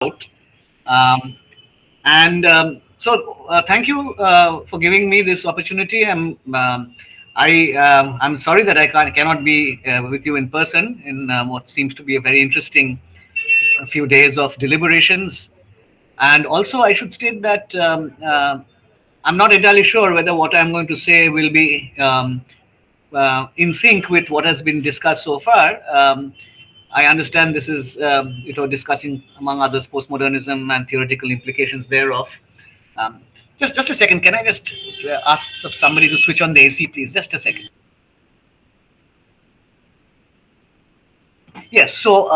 out. Um, and thank you for giving me this opportunity. I'm sorry that cannot be with you in person in what seems to be a very interesting few days of deliberations. And also, I should state that I'm not entirely sure whether what I'm going to say will be in sync with what has been discussed so far. I understand this is, discussing, among others, postmodernism and theoretical implications thereof. Um, just a second. Can I just ask somebody to switch on the AC, please? Just a second. Yes. So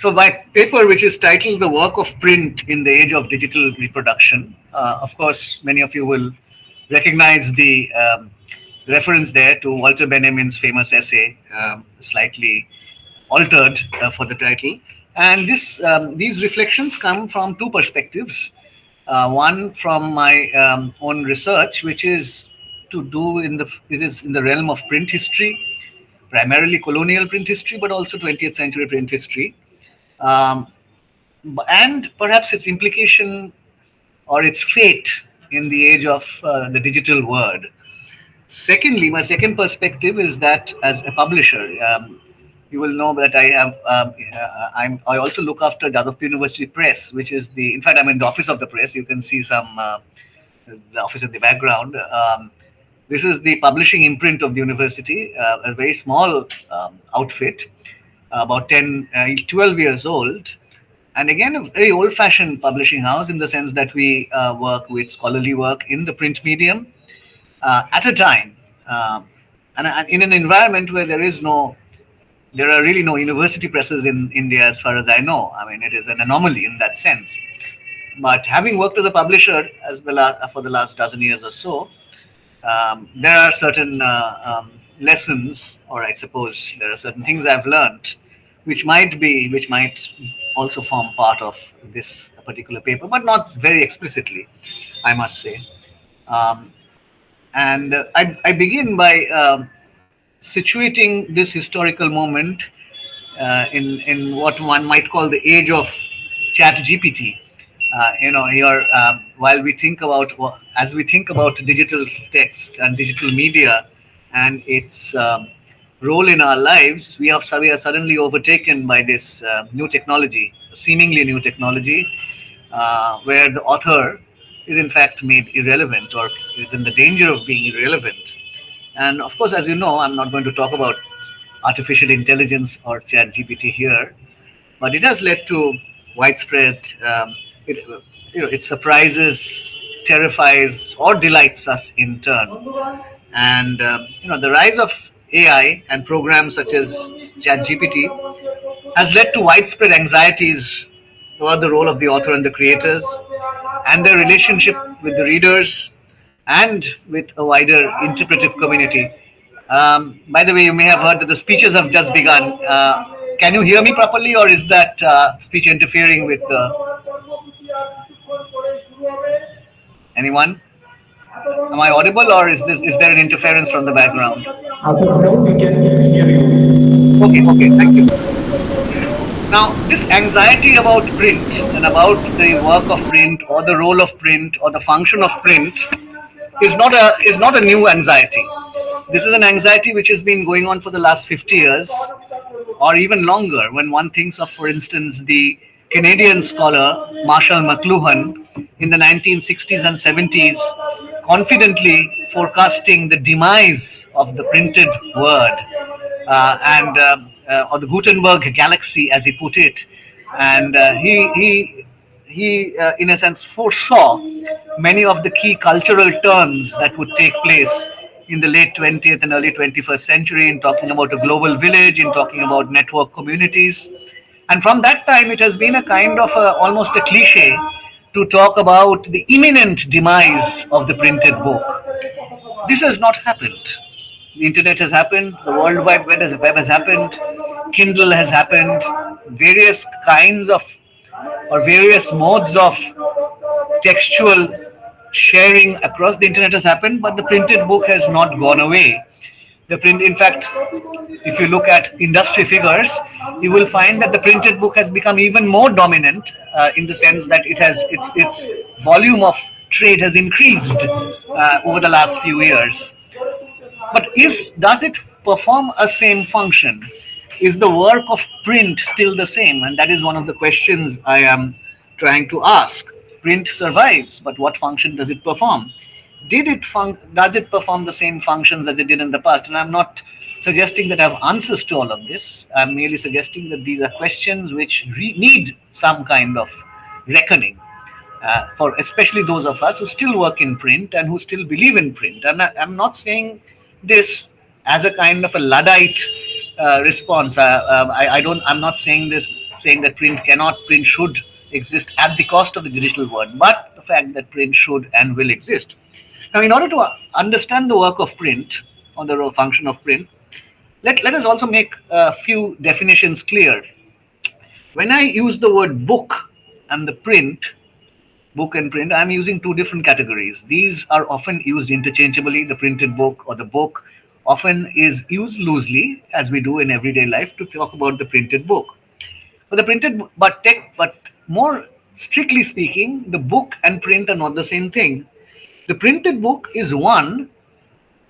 my paper, which is titled "The Work of Print in the Age of Digital Reproduction," of course, many of you will recognize the reference there to Walter Benjamin's famous essay, slightly altered for the title. And these reflections come from two perspectives. One from my own research, which is to do it is in the realm of print history, primarily colonial print history, but also 20th century print history, um, and perhaps its implication or its fate in the age of the digital world. Secondly, my second perspective is that as a publisher, you will know that I also look after Jadavpur University Press, which is in fact, I'm in the office of the press. You can see the office in the background. This is the publishing imprint of the university, a very small outfit, about 12 years old. And again, a very old fashioned publishing house in the sense that we work with scholarly work in the print medium at a time, and in an environment where there are really no university presses in India, as far as I know. I mean, it is an anomaly in that sense. But having worked as a publisher for the last dozen years or so, there are certain lessons, or I suppose there are certain things I've learned, which might also form part of this particular paper, but not very explicitly, I must say. Um, and I begin by situating this historical moment in what one might call the age of Chat GPT. Here, while we think about as we think about digital text and digital media and its role in our lives, we are suddenly overtaken by this new technology, seemingly new technology, where the author is in fact made irrelevant or is in the danger of being irrelevant. And of course, as you know, I'm not going to talk about artificial intelligence or Chat GPT here, but it has led to widespread. It, it surprises, terrifies, or delights us in turn. And the rise of AI and programs such as ChatGPT has led to widespread anxieties about the role of the author and the creators, and their relationship with the readers and with a wider interpretive community. By the way, you may have heard that the speeches have just begun. Can you hear me properly, or is that speech interfering with anyone? Am I audible, or is there an interference from the background? As of now, we can hear you. Okay, thank you. Now, this anxiety about print and about the work of print or the role of print or the function of print is not a new anxiety. This is an anxiety which has been going on for the last 50 years or even longer. When one thinks of, for instance, the Canadian scholar Marshall McLuhan in the 1960s and 70s, confidently forecasting the demise of the printed word, or the Gutenberg galaxy, as he put it, and he in a sense foresaw many of the key cultural turns that would take place in the late 20th and early 21st century, in talking about a global village, in talking about network communities. And from that time, it has been a kind of almost a cliche to talk about the imminent demise of the printed book. This has not happened. The internet has happened, the World Wide Web has happened, Kindle has happened, various kinds of or various modes of textual sharing across the internet has happened, but the printed book has not gone away. The print, in fact, if you look at industry figures, you will find that the printed book has become even more dominant in the sense that its volume of trade has increased over the last few years. But does it perform a same function? Is the work of print still the same? And that is one of the questions I am trying to ask. Print survives, but what function does it perform? Does it perform the same functions as it did in the past? And I'm not suggesting that I have answers to all of this. I'm merely suggesting that these are questions which need some kind of reckoning for especially those of us who still work in print and who still believe in print. And I'm not saying this as a kind of a Luddite response. I don't. I'm not saying this saying that print should exist at the cost of the digital world, but the fact that print should and will exist. Now, in order to understand the work of print or the function of print, let us also make a few definitions clear. When I use the word book and the book and print, I'm using two different categories. These are often used interchangeably. The printed book or the book often is used loosely, as we do in everyday life, to talk about the printed book. But but more strictly speaking, the book and print are not the same thing. The printed book is one,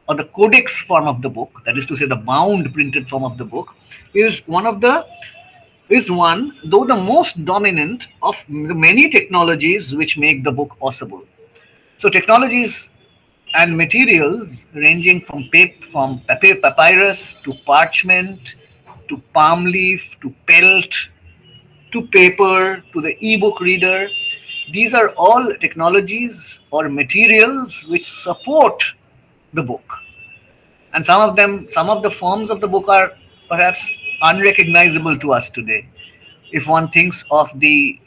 or the codex form of the book, that is to say, the bound printed form of the book, is one, though the most dominant of the many technologies which make the book possible. So technologies and materials ranging from papyrus to parchment to palm leaf to pelt to paper to the e-book reader, these are all technologies or materials which support the book. And some of the forms of the book are perhaps unrecognizable to us today. If one thinks of the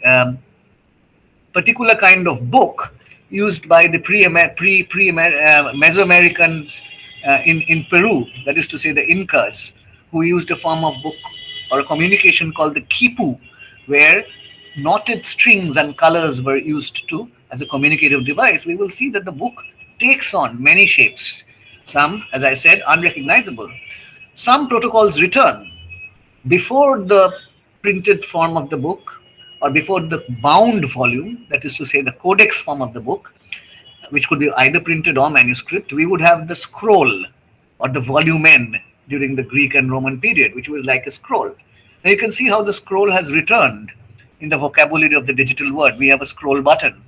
particular kind of book used by the Mesoamericans in Peru, that is to say the Incas, who used a form of book or a communication called the quipu, where knotted strings and colors were used to as a communicative device, we will see that the book takes on many shapes. Some, as I said, unrecognizable. Some protocols return before the printed form of the book or before the bound volume, that is to say the codex form of the book, which could be either printed or manuscript, we would have the scroll or the volumen during the Greek and Roman period, which was like a scroll. Now you can see how the scroll has returned in the vocabulary of the digital world. We have a scroll button,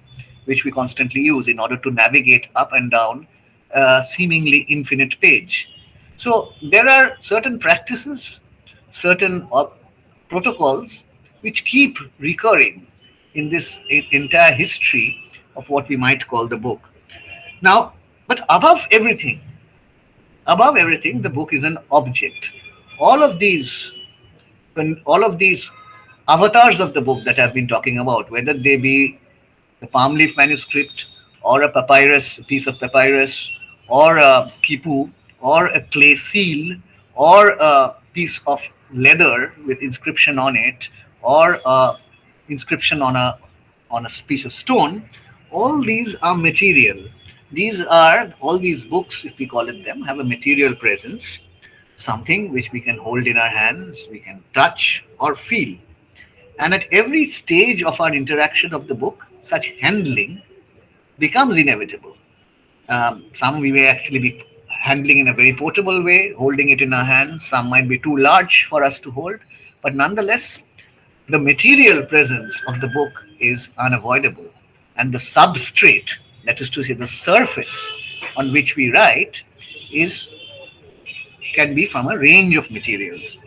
which we constantly use in order to navigate up and down a seemingly infinite page. So there are certain practices, certain protocols which keep recurring in this entire history of what we might call the book. Now, but above everything, the book is an object. All of these, all of these avatars of the book that I've been talking about, whether they be the palm leaf manuscript or a papyrus, a piece of papyrus, or a quipu, or a clay seal, or a piece of leather with inscription on it, or a inscription on a piece of stone, all these are material. All these books, if we call it them, have a material presence, something which we can hold in our hands, we can touch or feel. And at every stage of our interaction of the book, such handling becomes inevitable. Some we may actually be handling in a very portable way, holding it in our hands. Some might be too large for us to hold. But nonetheless, the material presence of the book is unavoidable. And the substrate, that is to say, the surface on which we write, can be from a range of materials.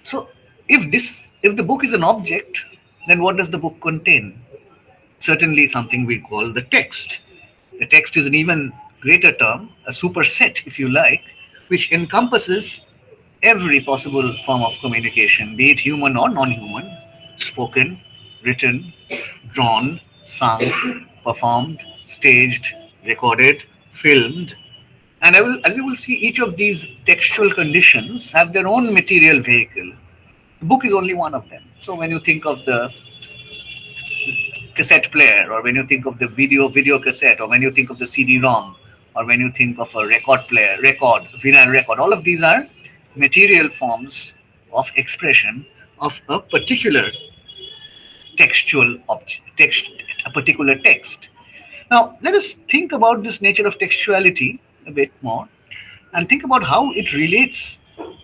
So, if the book is an object, then what does the book contain? Certainly something we call the text. The text is an even greater term, a superset, if you like, which encompasses every possible form of communication, be it human or non-human, spoken, written, drawn, sung, performed, staged, recorded, filmed. And as you will see, each of these textual conditions have their own material vehicle. The book is only one of them. So when you think of the cassette player, or when you think of the video cassette, or when you think of the CD-ROM, or when you think of a record player, vinyl record, all of these are material forms of expression of a particular textual a particular text. Now, let us think about this nature of textuality a bit more and think about how it relates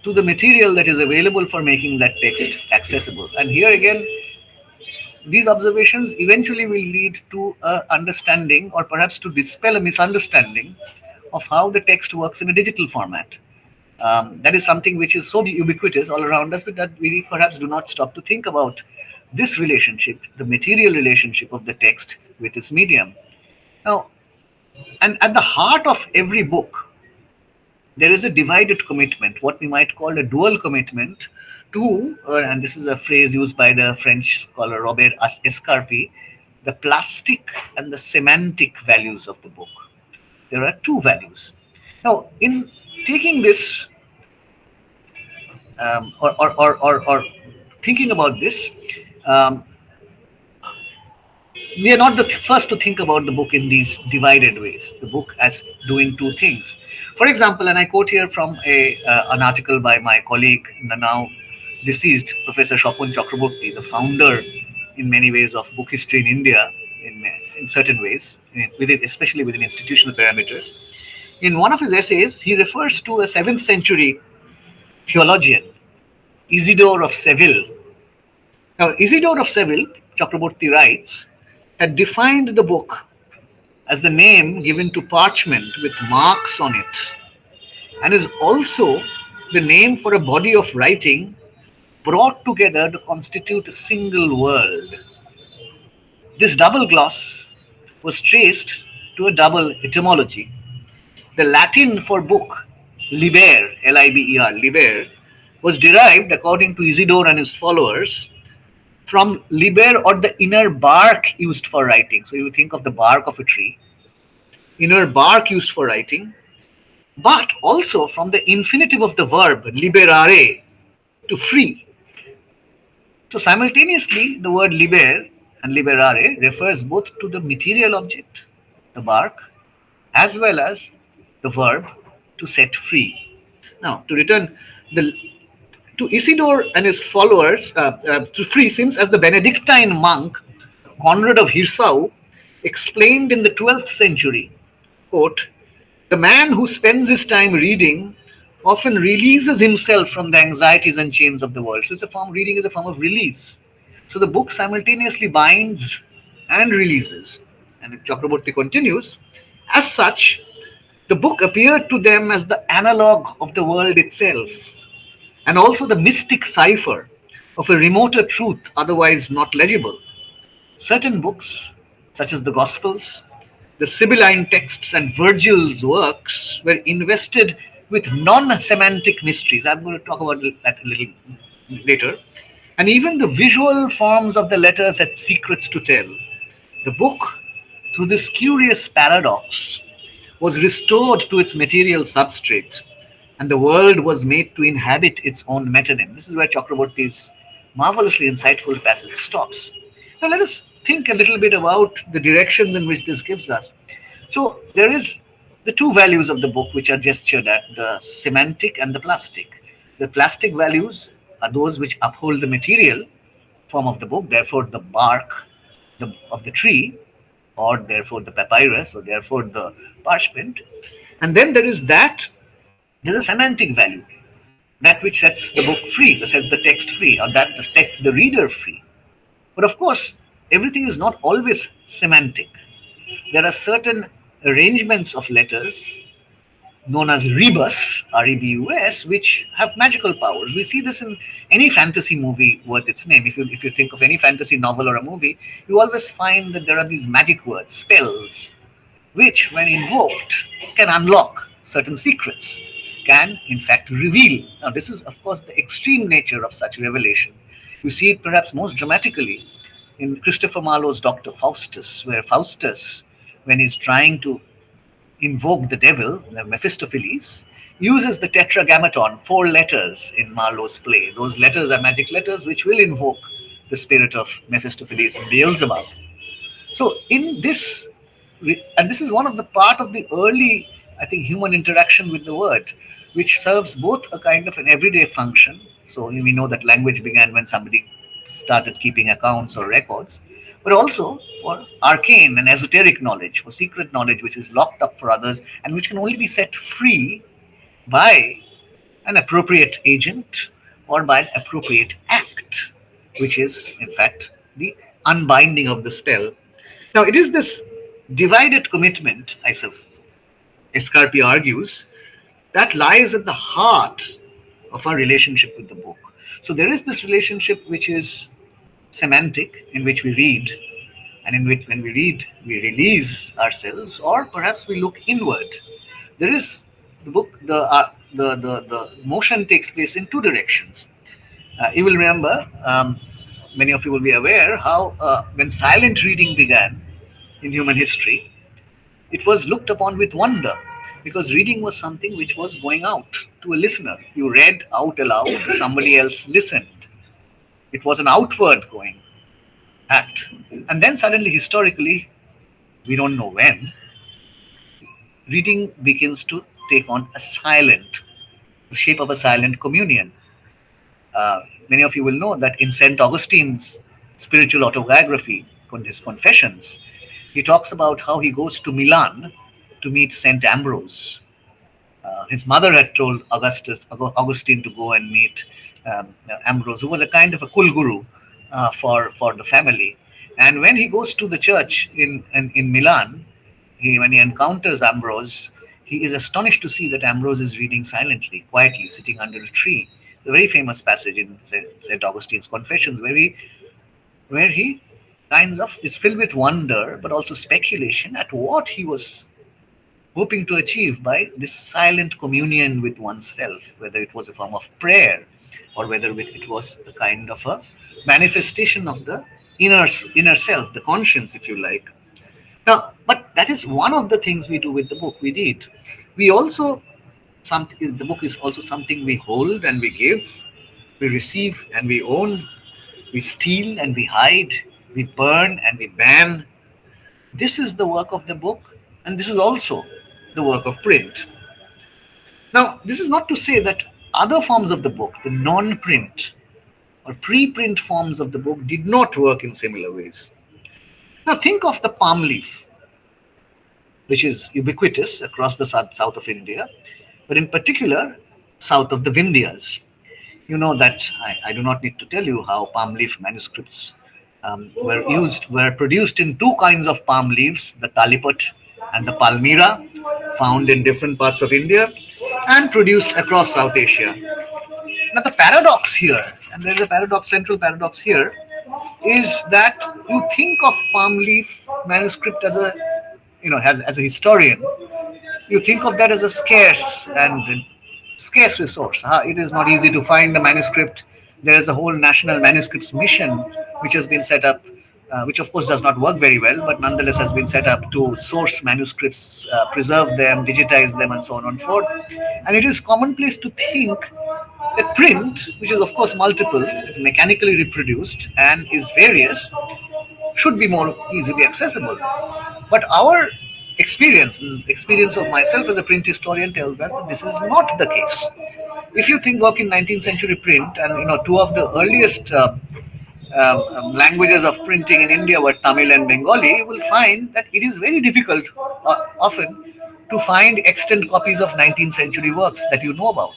to the material that is available for making that text accessible. And here again, these observations eventually will lead to a understanding or perhaps to dispel a misunderstanding of how the text works in a digital format. That is something which is so ubiquitous all around us that we perhaps do not stop to think about this relationship, the material relationship of the text with its medium. Now, and at the heart of every book, there is a divided commitment, what we might call a dual commitment to, and this is a phrase used by the French scholar Robert Escarpy, the plastic and the semantic values of the book. There are two values. Now, in taking this or thinking about this, um, we are not the first to think about the book in these divided ways. The book as doing two things. For example, and I quote here from an article by my colleague, the now deceased Professor Shopun Chakraborty, the founder, in many ways, of book history in India, in certain ways, especially within institutional parameters. In one of his essays, he refers to a 7th century theologian, Isidore of Seville. Now, Isidore of Seville, Chakraborty writes, had defined the book as the name given to parchment with marks on it, and is also the name for a body of writing brought together to constitute a single world. This double gloss was traced to a double etymology. The Latin for book, liber, Liber, liber, was derived, according to Isidore and his followers, from liber, or the inner bark used for writing. So you think of the bark of a tree, inner bark used for writing, but also from the infinitive of the verb liberare, to free. So simultaneously, the word liber and liberare refers both to the material object, the bark, as well as the verb to set free. Now, to return the to Isidore and his followers, to free, since as the Benedictine monk Conrad of Hirsau explained in the 12th century, quote, the man who spends his time reading often releases himself from the anxieties and chains of the world. So reading is a form of release. So the book simultaneously binds and releases. And Chakraborty continues, as such, the book appeared to them as the analog of the world itself, and also the mystic cipher of a remoter truth otherwise not legible. Certain books, such as the Gospels, the Sibylline texts, and Virgil's works, were invested with non-semantic mysteries. I'm going to talk about that a little later. And even the visual forms of the letters had secrets to tell. The book, through this curious paradox, was restored to its material substrate, and the world was made to inhabit its own metonym. This is where Chakraborty's marvelously insightful passage stops. Now let us think a little bit about the directions in which this gives us. So there is the two values of the book which are gestured at, the semantic and the plastic. The plastic values are those which uphold the material form of the book, therefore the bark of the tree, or therefore the papyrus, or therefore the parchment. And then there's a semantic value, that which sets the book free, that sets the text free, or that sets the reader free. But of course, everything is not always semantic. There are certain arrangements of letters known as rebus, R-E-B-U-S, which have magical powers. We see this in any fantasy movie worth its name. If you think of any fantasy novel or a movie, you always find that there are these magic words, spells, which, when invoked, can unlock certain secrets, can in fact reveal. Now, this is, of course, the extreme nature of such revelation. You see it perhaps most dramatically in Christopher Marlowe's Dr. Faustus, where Faustus, when he's trying to invoke the devil, Mephistopheles, uses the tetragrammaton, 4 letters in Marlowe's play. Those letters are magic letters which will invoke the spirit of Mephistopheles and Beelzebub. So in this, and this is one of the part of the early I think, human interaction with the word, which serves both a kind of an everyday function. So we know that language began when somebody started keeping accounts or records, but also for arcane and esoteric knowledge, for secret knowledge which is locked up for others and which can only be set free by an appropriate agent or by an appropriate act, which is, in fact, the unbinding of the spell. Now, it is this divided commitment, I suppose, Escarpi argues, that lies at the heart of our relationship with the book. So there is this relationship which is semantic, in which we read, and in which, when we read, we release ourselves, or perhaps we look inward. There is the book, the motion takes place in two directions. You will remember, many of you will be aware how when silent reading began in human history, it was looked upon with wonder because reading was something which was going out to a listener. You read out aloud, somebody else listened. It was an outward going act. And then suddenly, historically, we don't know when, reading begins to take on the shape of a silent communion. Many of you will know that in St. Augustine's spiritual autobiography, his Confessions, he talks about how he goes to Milan to meet St. Ambrose. His mother had told Augustine to go and meet Ambrose, who was a kind of a kulguru for the family. And when he goes to the church in Milan, when he encounters Ambrose, he is astonished to see that Ambrose is reading silently, quietly, sitting under a tree. The very famous passage in St. Augustine's Confessions, where he kind of is filled with wonder, but also speculation at what he was hoping to achieve by this silent communion with oneself, whether it was a form of prayer or whether it was a kind of a manifestation of the inner self, the conscience, if you like. Now, but that is one of the things we do with the book. We read. We also, the book is also something we hold and we give, we receive and we own, we steal and we hide, we burn and we ban. This is the work of the book, and this is also the work of print. Now, this is not to say that other forms of the book, the non-print or pre-print forms of the book, did not work in similar ways. Now, think of the palm leaf, which is ubiquitous across the south of India, but in particular, south of the Vindhyas. You know that I do not need to tell you how palm leaf manuscripts were produced in two kinds of palm leaves, the Taliput and the Palmyra, found in different parts of India and produced across South Asia. Now, the paradox here, and there's a central paradox here, is that you think of palm leaf manuscript as as a historian, you think of that as a scarce resource. It is not easy to find a manuscript. There is a whole national manuscripts mission which has been set up, which of course does not work very well, but nonetheless has been set up to source manuscripts, preserve them, digitize them, and so on and so forth. And it is commonplace to think that print, which is of course multiple, is mechanically reproduced and is various, should be more easily accessible. But our experience of myself as a print historian tells us that this is not the case. If you think work in 19th century print, and two of the earliest languages of printing in India were Tamil and Bengali, you will find that it is very difficult often to find extant copies of 19th century works that you know about.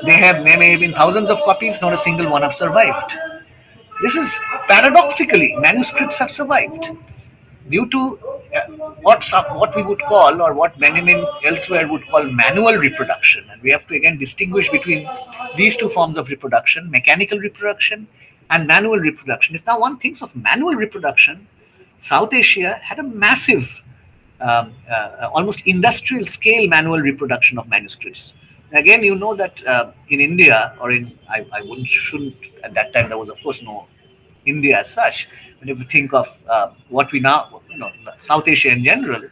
There may have been thousands of copies, not a single one have survived. This is paradoxically, manuscripts have survived due to what we would call, or what Benjamin elsewhere would call, manual reproduction. And we have to again distinguish between these two forms of reproduction, mechanical reproduction and manual reproduction. If now one thinks of manual reproduction, South Asia had a massive, almost industrial scale manual reproduction of manuscripts. Again, you know that in India, or shouldn't, at that time there was of course no India as such. But if you think of what we now, South Asia in general,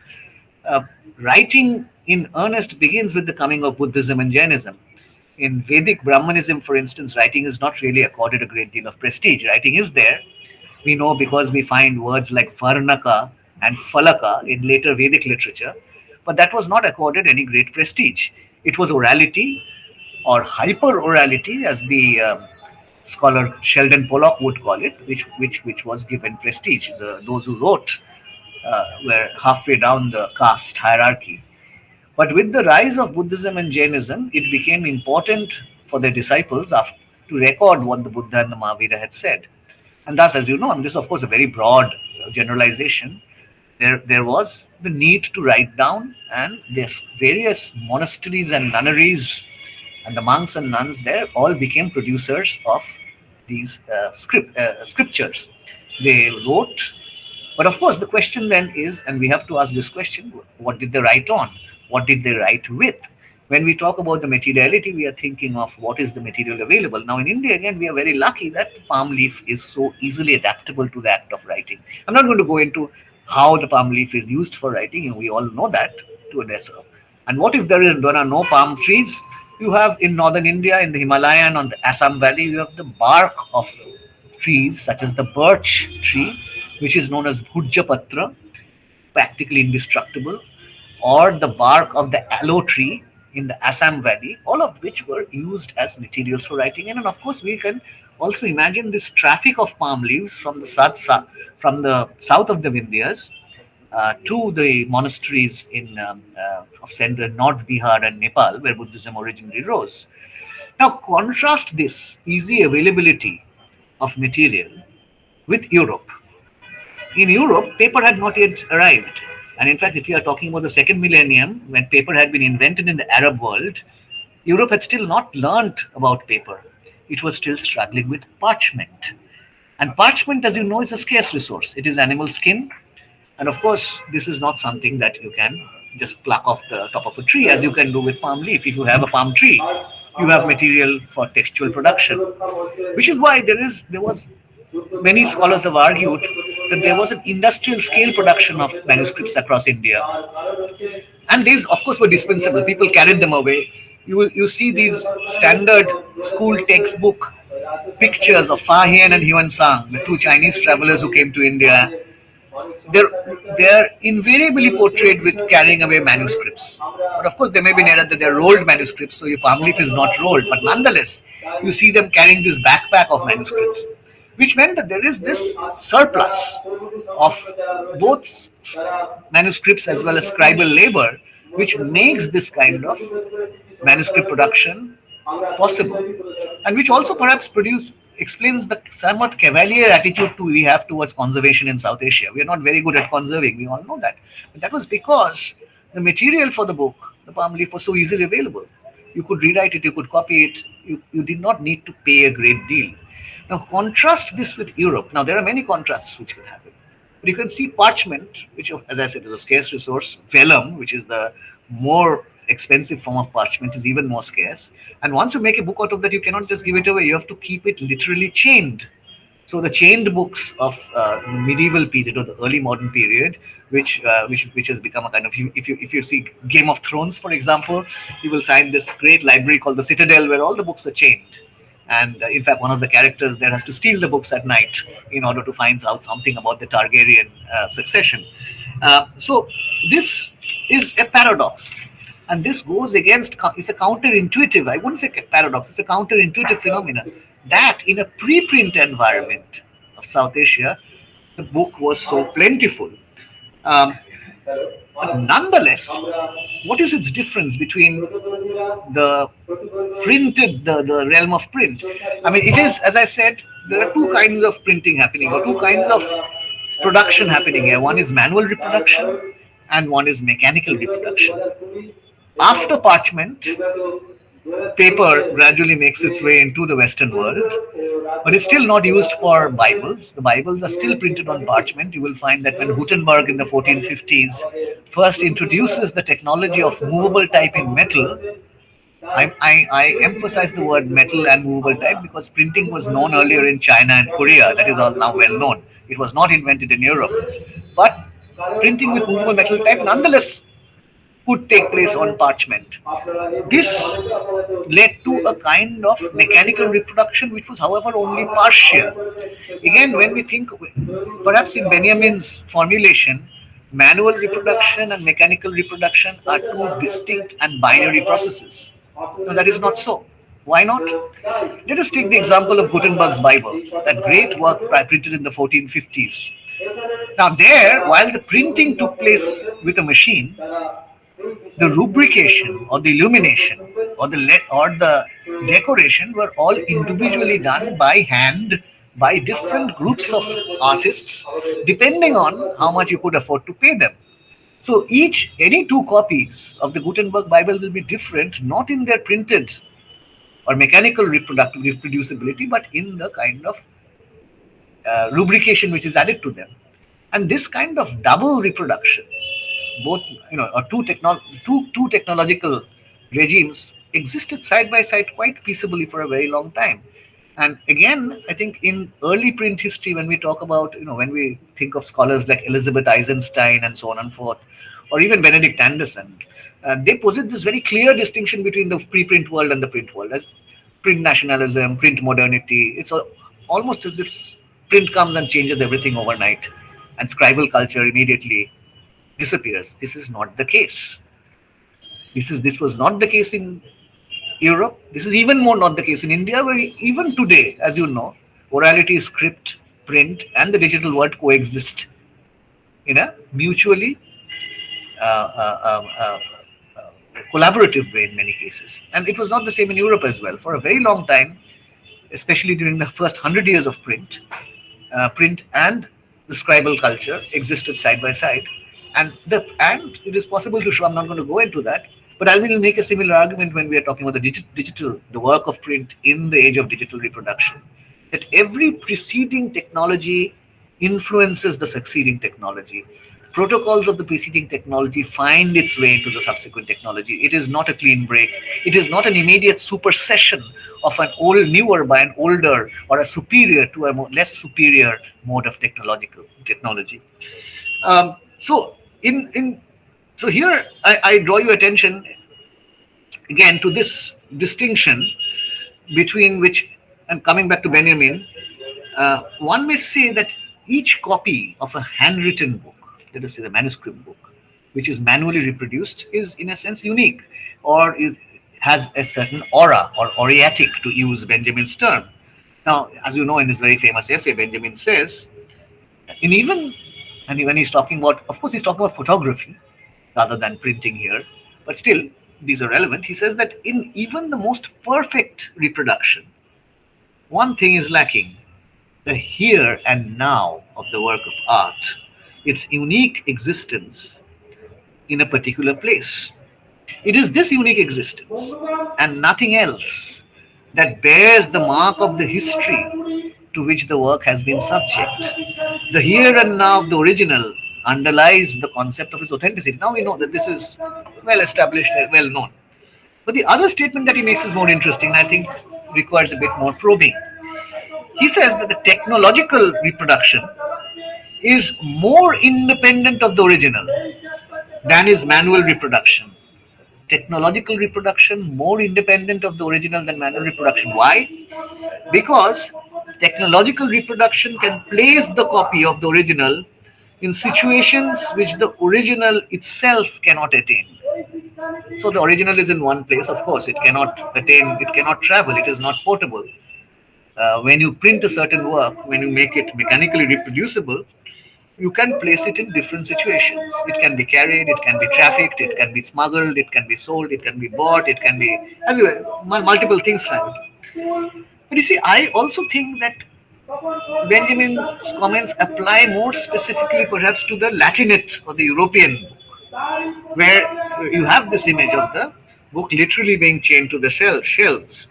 writing in earnest begins with the coming of Buddhism and Jainism. In Vedic Brahmanism, for instance, writing is not really accorded a great deal of prestige. Writing is there. We know because we find words like Varnaka and Falaka in later Vedic literature. but that was not accorded any great prestige. It was orality or hyper orality, as the scholar Sheldon Pollock would call it, which was given prestige. Those who wrote were halfway down the caste hierarchy. But with the rise of Buddhism and Jainism, it became important for their disciples to record what the Buddha and the Mahavira had said. And thus, as you know, and this is of course a very broad generalization, there was the need to write down, and there's various monasteries and nunneries, and the monks and nuns there all became producers of these scriptures. They wrote, but of course, the question then is, and we have to ask this question: what did they write on? What did they write with? When we talk about the materiality, we are thinking of what is the material available. Now, in India, again, we are very lucky that palm leaf is so easily adaptable to the act of writing. I'm not going to go into how the palm leaf is used for writing, and we all know that to a lesser. And what if there are no palm trees? You have in northern India, in the Himalayan, on the Assam Valley, you have the bark of trees, such as the birch tree, which is known as Bhujapatra, practically indestructible, or the bark of the aloe tree in the Assam Valley, all of which were used as materials for writing. And of course, we can also imagine this traffic of palm leaves from the south of the Vindhyas to the monasteries in of central North Bihar and Nepal, where Buddhism originally rose. Now, contrast this easy availability of material with Europe. In Europe, paper had not yet arrived. And in fact, if you are talking about the second millennium, when paper had been invented in the Arab world, Europe had still not learnt about paper. It was still struggling with parchment. And parchment, as you know, is a scarce resource. It is animal skin. And of course, this is not something that you can just pluck off the top of a tree, as you can do with palm leaf. If you have a palm tree, you have material for textual production, which is why there was many scholars have argued that there was an industrial scale production of manuscripts across India, and these, of course, were dispensable. People carried them away. You see these standard school textbook pictures of Fa Hien and Huan Sang, the two Chinese travelers who came to India. They're they're invariably portrayed with carrying away manuscripts. But of course, there may be an error that they're rolled manuscripts, so your palm leaf is not rolled. But nonetheless, you see them carrying this backpack of manuscripts, which meant that there is this surplus of both manuscripts as well as scribal labor, which makes this kind of manuscript production possible, and which also perhaps explains the somewhat cavalier attitude we have towards conservation in South Asia. We are not very good at conserving, we all know that. But that was because the material for the book, the palm leaf, was so easily available. You could rewrite it, you could copy it, you did not need to pay a great deal. Now, contrast this with Europe. Now, there are many contrasts which can happen. But you can see parchment, which, as I said, is a scarce resource. Vellum, which is the more expensive form of parchment, is even more scarce. And once you make a book out of that, you cannot just give it away. You have to keep it literally chained. So the chained books of the medieval period or the early modern period, which has become a kind of, if you see Game of Thrones, for example, you will find this great library called the Citadel, where all the books are chained. And in fact, one of the characters there has to steal the books at night in order to find out something about the Targaryen succession. So this is a paradox. And this goes against, it's a counterintuitive, I wouldn't say paradox, it's a counterintuitive phenomenon that in a preprint environment of South Asia, the book was so plentiful. But nonetheless, what is its difference between the the realm of print? I mean, it is, as I said, there are two kinds of printing happening, or two kinds of production happening here. One is manual reproduction, and one is mechanical reproduction. After parchment, paper gradually makes its way into the Western world, but it's still not used for Bibles. The Bibles are still printed on parchment. You will find that when Gutenberg in the 1450s first introduces the technology of movable type in metal, I emphasize the word metal and movable type because printing was known earlier in China and Korea. That is all now well known. It was not invented in Europe. But printing with movable metal type nonetheless could take place on parchment. This led to a kind of mechanical reproduction, which was, however, only partial. Again, when we think, perhaps in Benjamin's formulation, Manual reproduction and mechanical reproduction are two distinct and binary processes. No, that is not so. Why not? Let us take the example of Gutenberg's Bible, that great work printed in the 1450s. Now, there, while the printing took place with a machine, the rubrication or the illumination or the decoration were all individually done by hand by different groups of artists, depending on how much you could afford to pay them. So any two copies of the Gutenberg Bible will be different, not in their printed or mechanical reproducibility, but in the kind of rubrication which is added to them. And this kind of double reproduction, both or two technological regimes existed side by side quite peaceably for a very long time. And again, I think in early print history, when we talk about, when we think of scholars like Elizabeth Eisenstein and so on and forth, or even Benedict Anderson, they posit this very clear distinction between the preprint world and the print world as print nationalism, print modernity. It's almost as if print comes and changes everything overnight, and scribal culture immediately disappears. This is not the case. This was not the case in Europe. This is even more not the case in India, where even today, as you know, orality, script, print, and the digital world coexist in a mutually uh, uh, uh, uh, collaborative way in many cases. And it was not the same in Europe as well. For a very long time, especially during the first 100 years of print and the scribal culture existed side by side. And it is possible to show, I'm not going to go into that, but I will make a similar argument when we are talking about the digital, the work of print in the age of digital reproduction, that every preceding technology influences the succeeding technology. Protocols of the preceding technology find its way into the subsequent technology. It is not a clean break. It is not an immediate supersession of an newer by an older or a superior to a less superior mode of technology. So in so here I draw your attention again to this distinction between which, and coming back to Benjamin, one may say that each copy of a handwritten book, let us say the manuscript book, which is manually reproduced, is in a sense unique, or it has a certain aura or aureatic, to use Benjamin's term. Now, as you know, in this very famous essay, Benjamin says, in even, and when he's talking about, of course, he's talking about photography rather than printing here, but still, these are relevant. He says that in even the most perfect reproduction, one thing is lacking: the here and now of the work of art, its unique existence in a particular place. It is this unique existence and nothing else that bears the mark of the history to which the work has been subject. The here and now of the original underlies the concept of its authenticity. Now we know that this is well established, well known. But the other statement that he makes is more interesting, and I think requires a bit more probing. He says that the technological reproduction is more independent of the original than is manual reproduction. Technological reproduction more independent of the original than manual reproduction. Why? Because technological reproduction can place the copy of the original in situations which the original itself cannot attain. So the original is in one place, of course, it cannot travel, it is not portable. When you print a certain work, when you make it mechanically reproducible, you can place it in different situations. It can be carried, it can be trafficked, it can be smuggled, it can be sold, it can be bought, it can be, anyway, multiple things like that. But you see, I also think that Benjamin's comments apply more specifically perhaps to the Latinate or the European, where you have this image of the book literally being chained to the shelves.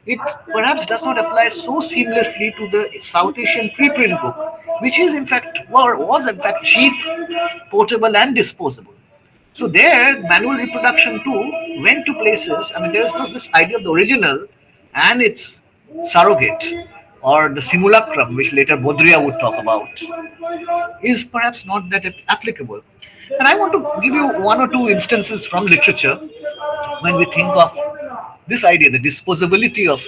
It perhaps does not apply so seamlessly to the South Asian preprint book, which is in fact, or was in fact, cheap, portable, and disposable. So there, manual reproduction too went to places. I mean, there is not this idea of the original and its surrogate, or the simulacrum, which later Baudrillard would talk about, is perhaps not that applicable. And I want to give you one or two instances from literature when we think of this idea, the disposability of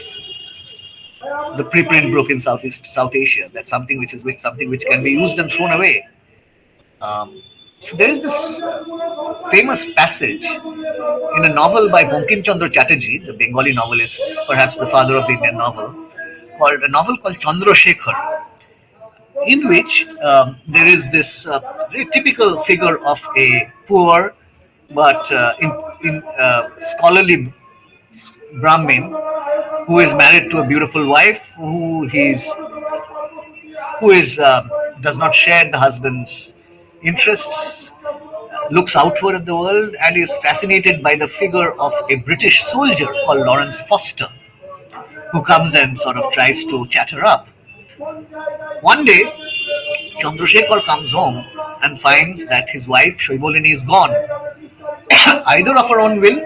the preprint book in South Asia. That's something which can be used and thrown away. So there is this famous passage in a novel by Bankim Chandra Chatterjee, the Bengali novelist, perhaps the father of the Indian novel, called a novel called Chandrasekhar, in which there is this very typical figure of a poor but in scholarly Brahmin who is married to a beautiful wife who is does not share the husband's interests, looks outward at the world, and is fascinated by the figure of a British soldier called Lawrence Foster, who comes and sort of tries to chat her up. One day, Chandrasekhar comes home and finds that his wife Shoibolini is gone, either of her own will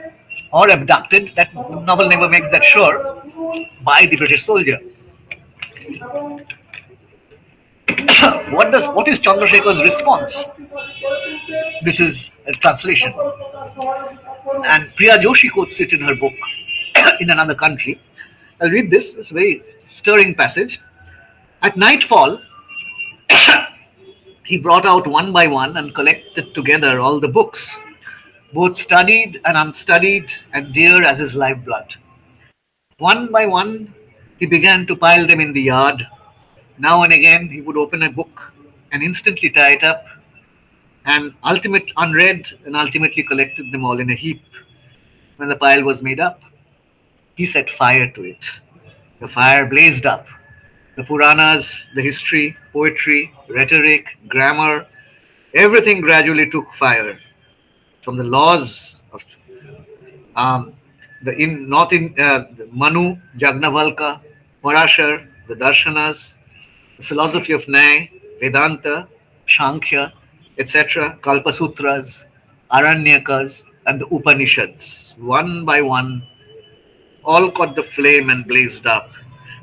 or abducted. That novel never makes that sure, by the British soldier. What is Chandrasekhar's response? This is a translation, and Priya Joshi quotes it in her book in another country. I'll read this. It's a very stirring passage. At nightfall, he brought out one by one and collected together all the books, both studied and unstudied, and dear as his lifeblood. One by one, he began to pile them in the yard. Now and again, he would open a book and instantly tie it up, and ultimately collected them all in a heap. When the pile was made up, he set fire to it. The fire blazed up. The Puranas, the history, poetry, rhetoric, grammar, everything gradually took fire. From the laws of um, the in North in Manu, Jagnavalka, Parashar, the Darshanas, the philosophy of Nyaya, Vedanta, Sankhya, etc., Kalpasutras, Aranyakas, and the Upanishads. One by one, all caught the flame and blazed up.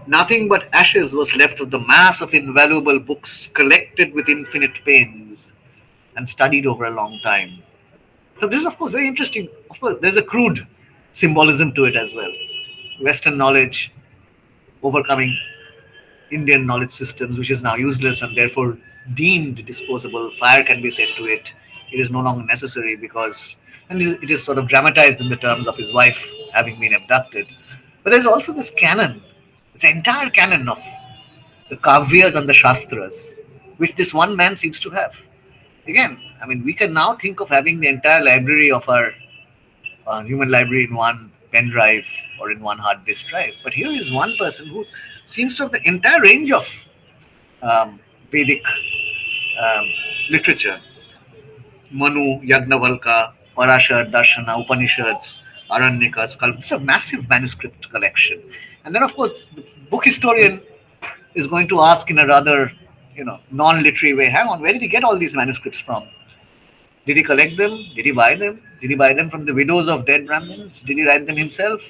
Nothing but ashes was left of the mass of invaluable books collected with infinite pains and studied over a long time. So this is, of course, very interesting. Of course, there's a crude symbolism to it as well. Western knowledge overcoming Indian knowledge systems, which is now useless and therefore deemed disposable. Fire can be set to it. It is no longer necessary because, and it is sort of dramatized in the terms of his wife having been abducted. But there's also this canon, this entire canon of the Kavyas and the Shastras, which this one man seems to have. Again, I mean, we can now think of having the entire library of our human library in one pen drive or in one hard disk drive. But here is one person who seems to have the entire range of Vedic um, literature: Manu, Yagnavalka, Parashar, Darshana, Upanishads, Aranyakas. It's a massive manuscript collection. And then, of course, the book historian is going to ask in a rather, non-literary way, hang on, where did he get all these manuscripts from? Did he collect them? Did he buy them? Did he buy them from the widows of dead Brahmins? Did he write them himself?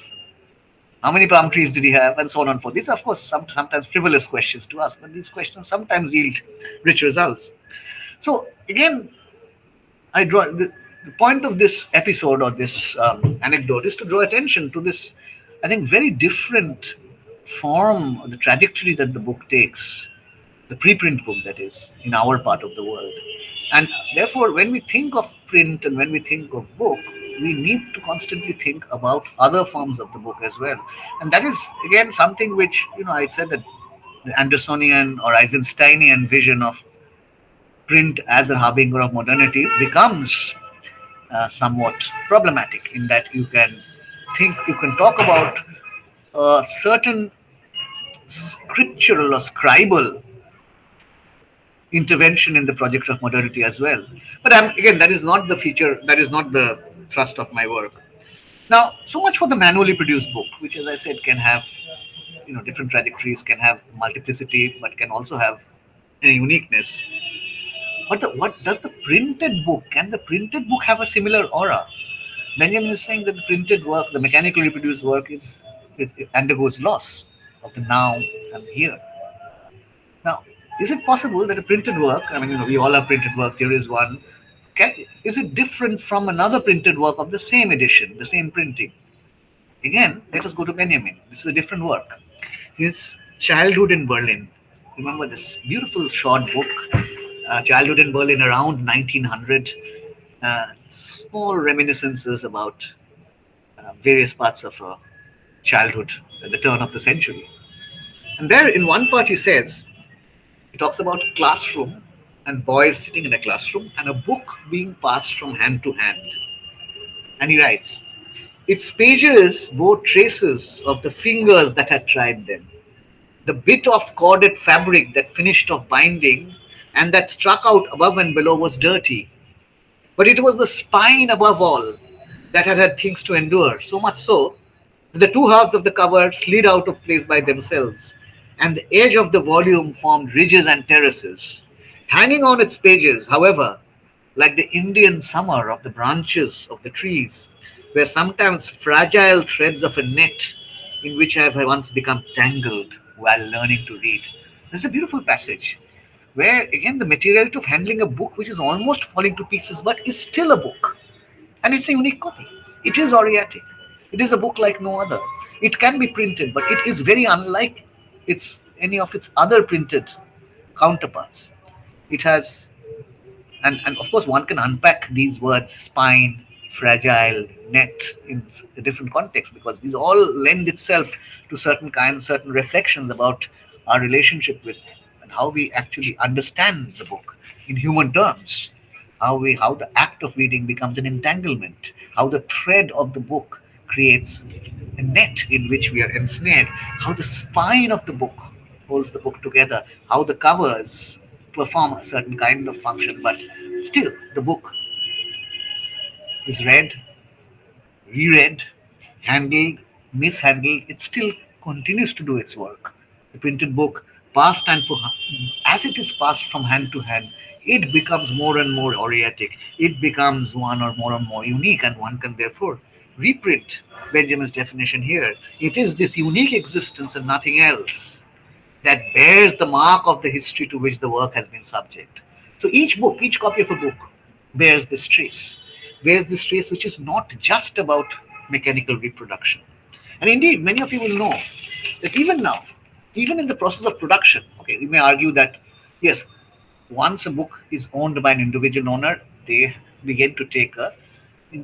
How many palm trees did he have? And so on and so forth. These are, of course, sometimes frivolous questions to ask, but these questions sometimes yield rich results. So, again, I draw the point of this episode or this anecdote is to draw attention to this, I think, very different form, the trajectory that the book takes, the preprint book that is in our part of the world. And therefore, when we think of print and when we think of book, we need to constantly think about other forms of the book as well. And that is, again, something which, I said that the Andersonian or Eisensteinian vision of print as a harbinger of modernity becomes somewhat problematic in that you can talk about a certain scriptural or scribal intervention in the project of modernity as well. But again, that is not the feature, that is not the thrust of my work. Now, so much for the manually produced book, which, as I said, can have different trajectories, can have multiplicity, but can also have a uniqueness. But what does the printed book? Can the printed book have a similar aura? Benjamin is saying that the printed work, the mechanically reproduced work, it undergoes loss of the now and here. Now, is it possible that a printed work, I mean, we all have printed works, here is one, is it different from another printed work of the same edition, the same printing? Again, let us go to Benjamin. This is a different work. His Childhood in Berlin. Remember this beautiful short book childhood in Berlin around 1900, small reminiscences about various parts of childhood at the turn of the century. And there, in one part, he talks about a classroom and boys sitting in a classroom and a book being passed from hand to hand. And he writes, its pages bore traces of the fingers that had tried them, the bit of corded fabric that finished off binding and that struck out above and below was dirty. But it was the spine above all that had had things to endure, so much so that the two halves of the cover slid out of place by themselves, and the edge of the volume formed ridges and terraces. Hanging on its pages, however, like the Indian summer of the branches of the trees, were sometimes fragile threads of a net in which I have once become tangled while learning to read. There's a beautiful passage where, again, the materiality of handling a book which is almost falling to pieces but is still a book. And it's a unique copy. It is Oriatic. It is a book like no other. It can be printed, but it is very unlike any of its other printed counterparts. It has, and of course one can unpack these words spine, fragile, net in a different context, because these all lend itself to certain reflections about our relationship with and how we actually understand the book in human terms, how the act of reading becomes an entanglement, how the thread of the book creates a net in which we are ensnared, how the spine of the book holds the book together, how the covers perform a certain kind of function, but still the book is read, reread, handled, mishandled, it still continues to do its work. The printed book, passed and for as it is passed from hand to hand, it becomes more and more Oriatic. It becomes one or more unique, and one can therefore reprint Benjamin's definition here. It is this unique existence and nothing else that bears the mark of the history to which the work has been subject. So each book, each copy of a book bears this trace which is not just about mechanical reproduction. And indeed, many of you will know that even now, even in the process of production, okay, we may argue that yes, once a book is owned by an individual owner, they begin to take a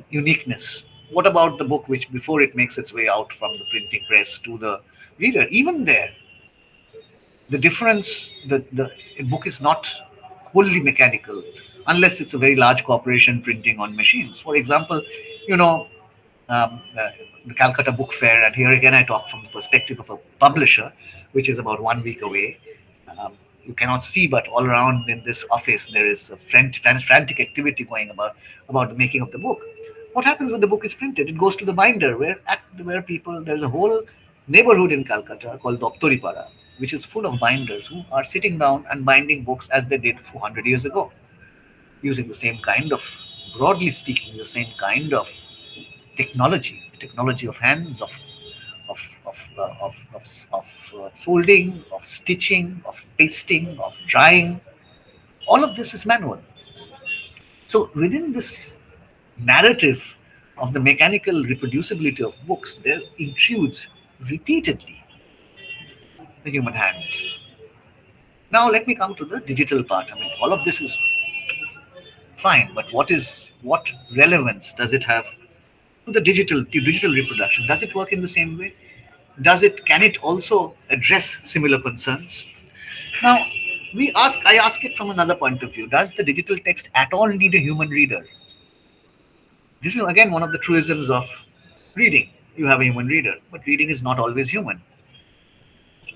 uniqueness. What about the book which before it makes its way out from the printing press to the reader? Even there, the difference, the book is not wholly mechanical unless it's a very large corporation printing on machines. For example, you know, the Calcutta Book Fair, and here again I talk from the perspective of a publisher, which is about 1 week away. You cannot see, but all around in this office there is a frantic activity going about the making of the book. What happens when the book is printed? It goes to the binder, where people, there's a whole neighborhood in Calcutta called Doptoripara, which is full of binders who are sitting down and binding books as they did 400 years ago, using the same kind of, broadly speaking, the same kind of technology of hands, of folding, of stitching, of pasting, of drying. All of this is manual. So within this narrative of the mechanical reproducibility of books, there intrudes repeatedly the human hand. Now let me come to the digital part. I mean, all of this is fine, but what relevance does it have to the digital reproduction? Does it work in the same way? Can it also address similar concerns? Now, I ask it from another point of view. Does the digital text at all need a human reader? This is again one of the truisms of reading. You have a human reader, but reading is not always human.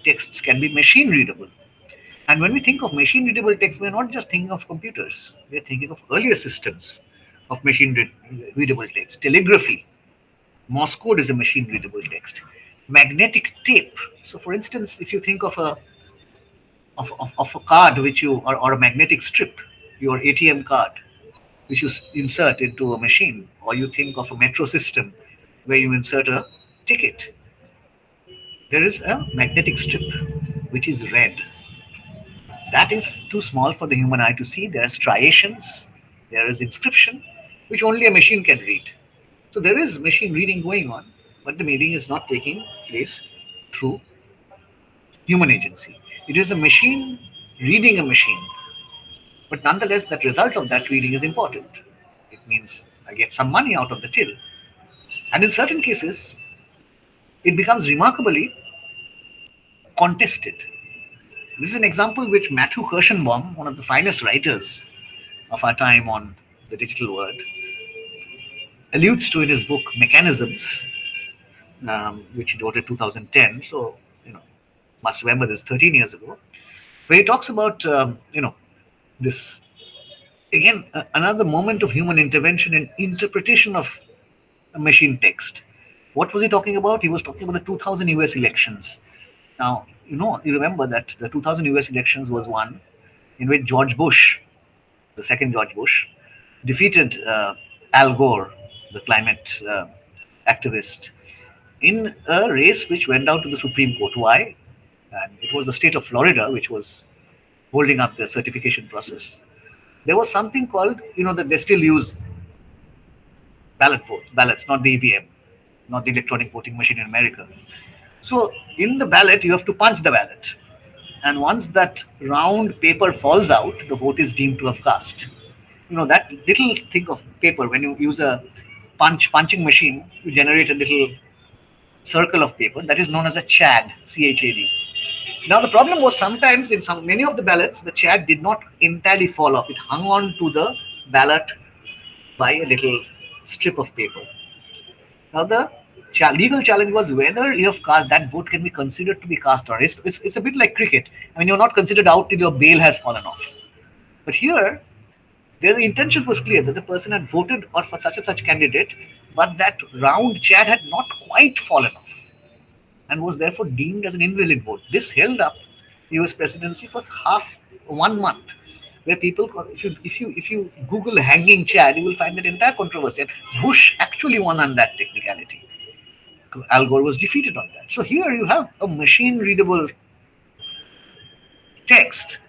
Texts can be machine readable. And when we think of machine readable text, we're not just thinking of computers. We're thinking of earlier systems of machine readable text. Telegraphy, Morse code is a machine readable text. Magnetic tape. So, for instance, if you think of a card or a magnetic strip, your ATM card, which you insert into a machine, or you think of a metro system where you insert a ticket, there is a magnetic strip which is red. That is too small for the human eye to see. There are striations, there is inscription, which only a machine can read. So there is machine reading going on, but the reading is not taking place through human agency. It is a machine reading a machine. But nonetheless, that result of that reading is important. It means I get some money out of the till. And in certain cases, it becomes remarkably contested. This is an example which Matthew Kirschenbaum, one of the finest writers of our time on the digital world, alludes to in his book Mechanisms, which he wrote in 2010. So, must remember this 13 years ago, where he talks about, this again, another moment of human intervention in interpretation of a machine text. What was he talking about? He was talking about the 2000 US elections. Now, you remember that the 2000 US elections was one in which George Bush, the second George Bush, defeated Al Gore, the climate activist, in a race which went down to the Supreme Court. Why? And it was the state of Florida which was holding up the certification process. There was something called, that they still use ballots, not the EVM, not the electronic voting machine in America. So in the ballot, you have to punch the ballot. And once that round paper falls out, the vote is deemed to have cast. That little thing of paper, when you use a punching machine, you generate a little circle of paper that is known as a CHAD, CHAD. Now the problem was sometimes in many of the ballots, the CHAD did not entirely fall off. It hung on to the ballot by a little strip of paper. Now the legal challenge was whether you have cast that vote can be considered to be cast or it's a bit like cricket. I mean, you're not considered out till your bail has fallen off. But here, the intention was clear that the person had voted or for such and such candidate, but that round CHAD had not quite fallen off and was therefore deemed as an invalid vote. This held up the US presidency for 1 month, where people, if you Google hanging CHAD, you will find that entire controversy. And Bush actually won on that technicality. Al Gore was defeated on that. So here you have a machine-readable text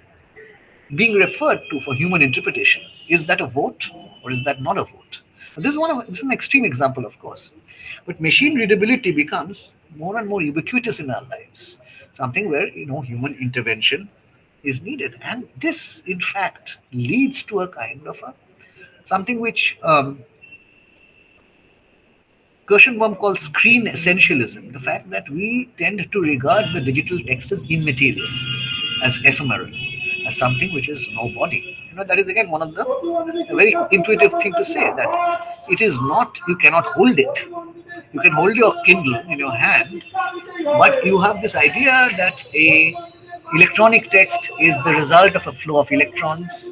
being referred to for human interpretation. Is that a vote or is that not a vote? This is an extreme example, of course. But machine readability becomes more and more ubiquitous in our lives. Something where human intervention is needed. And this, in fact, leads to a kind of something which Kirschenbaum calls screen essentialism, the fact that we tend to regard the digital text as immaterial, as ephemeral, as something which is no body. That is again one of the a very intuitive thing to say, that it is not, you cannot hold it. You can hold your Kindle in your hand, but you have this idea that a electronic text is the result of a flow of electrons.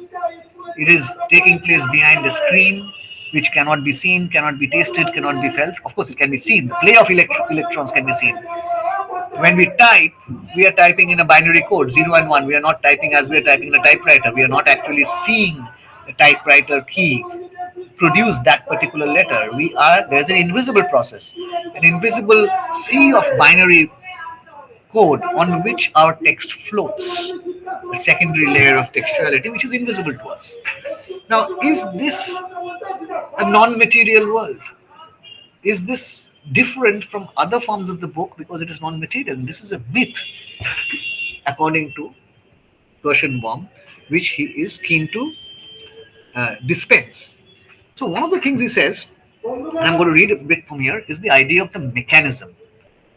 It is taking place behind a screen, which cannot be seen, cannot be tasted, cannot be felt. Of course, it can be seen. The play of electrons can be seen. When we type, we are typing in a binary code, 0 and 1. We are not typing as we are typing in a typewriter. We are not actually seeing the typewriter key produce that particular letter. There's an invisible process, an invisible sea of binary code on which our text floats, a secondary layer of textuality which is invisible to us. Now, is this a non-material world? Is this different from other forms of the book because it is non-material? And this is a myth, according to Kirschenbaum, which he is keen to dispense. So one of the things he says, and I'm going to read a bit from here, is the idea of the mechanism.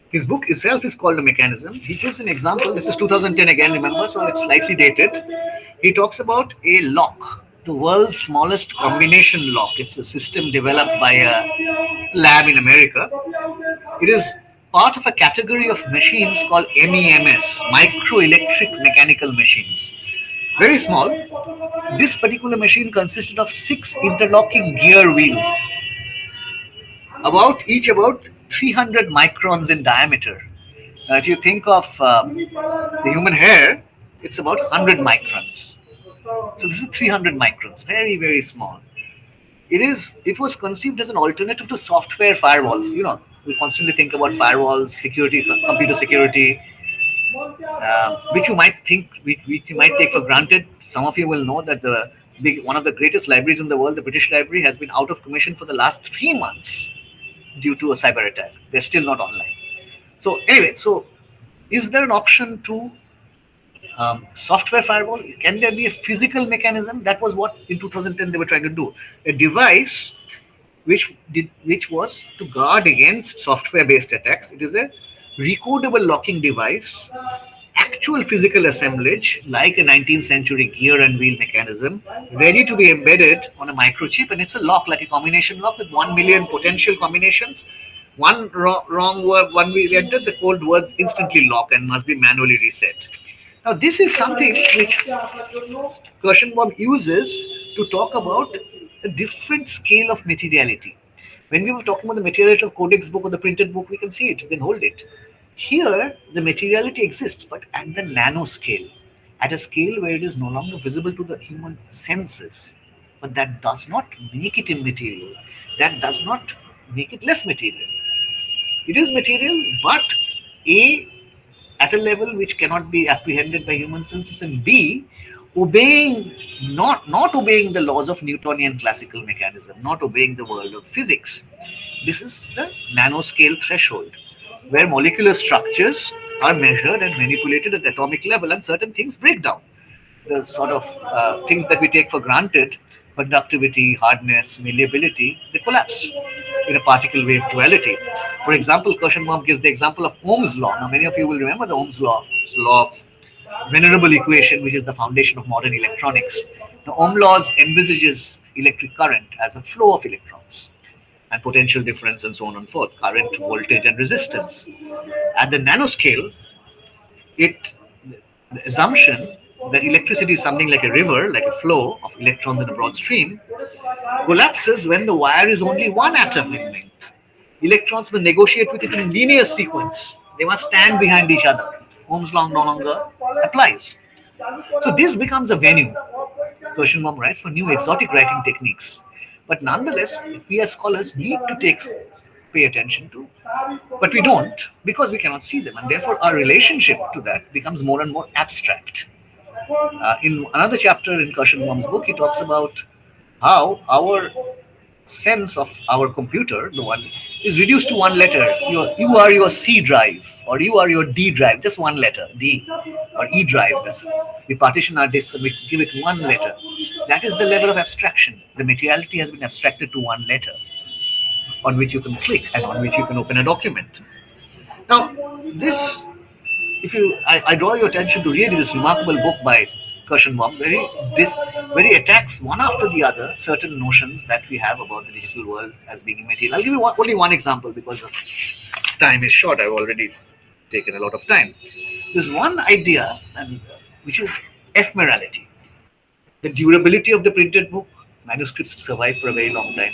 His book itself is called A Mechanism. He gives an example. This is 2010 again, remember, so it's slightly dated. He talks about a lock, the world's smallest combination lock. It's a system developed by a lab in America. It is part of a category of machines called MEMS, microelectric mechanical machines. Very small. This particular machine consisted of 6 interlocking gear wheels, about 300 microns in diameter. Now, if you think of the human hair, it's about 100 microns. So this is 300 microns, very, very small. It was conceived as an alternative to software firewalls. We constantly think about firewalls, security, computer security, which you might take for granted. Some of you will know that one of the greatest libraries in the world, the British Library, has been out of commission for the last 3 months due to a cyber attack. They're still not online. So anyway, is there an option to Software firewall, can there be a physical mechanism? That was what in 2010 they were trying to do. A device which was to guard against software based attacks. It is a recodable locking device, actual physical assemblage like a 19th century gear and wheel mechanism, ready to be embedded on a microchip, and it's a lock like a combination lock with 1 million potential combinations. One wrong word, one we entered, the code words instantly lock and must be manually reset. Now, this is something which Kirshenbaum uses to talk about a different scale of materiality. When we were talking about the materiality of codex book or the printed book, we can see it, we can hold it. Here, the materiality exists, but at the nanoscale, at a scale where it is no longer visible to the human senses. But that does not make it immaterial. That does not make it less material. It is material, but A, at a level which cannot be apprehended by human senses, and B, obeying not obeying the laws of Newtonian classical mechanism, not obeying the world of physics. This is the nanoscale threshold, where molecular structures are measured and manipulated at the atomic level, and certain things break down. The sort of things that we take for granted, conductivity, hardness, malleability, they collapse in a particle wave duality. For example, Kirshenbaum gives the example of Ohm's law. Now, many of you will remember the Ohm's law, it's the law of venerable equation, which is the foundation of modern electronics. Now, Ohm laws envisages electric current as a flow of electrons and potential difference and so on and forth, current, voltage, and resistance. At the nanoscale, it the assumption that electricity is something like a river, like a flow of electrons in a broad stream, collapses when the wire is only one atom in length. Electrons will negotiate with it in linear sequence. They must stand behind each other. Ohm's law no longer applies. So this becomes a venue, Kirshenbaum writes, for new exotic writing techniques. But nonetheless, we as scholars need to pay attention to, but we don't because we cannot see them, and therefore our relationship to that becomes more and more abstract. In another chapter in Kirshenbaum's book, he talks about how our sense of our computer, the one, is reduced to one letter. You are your C drive, or you are your D drive, just one letter, D, or E drive. We partition our disk and we give it one letter. That is the level of abstraction. The materiality has been abstracted to one letter on which you can click and on which you can open a document. Now, this, if you, I draw your attention to really this remarkable book by Kirshenbaum, where he attacks one after the other certain notions that we have about the digital world as being immaterial. I'll give you only one example because of time is short. I've already taken a lot of time. There's one idea, and which is ephemerality. The durability of the printed book, manuscripts survive for a very long time.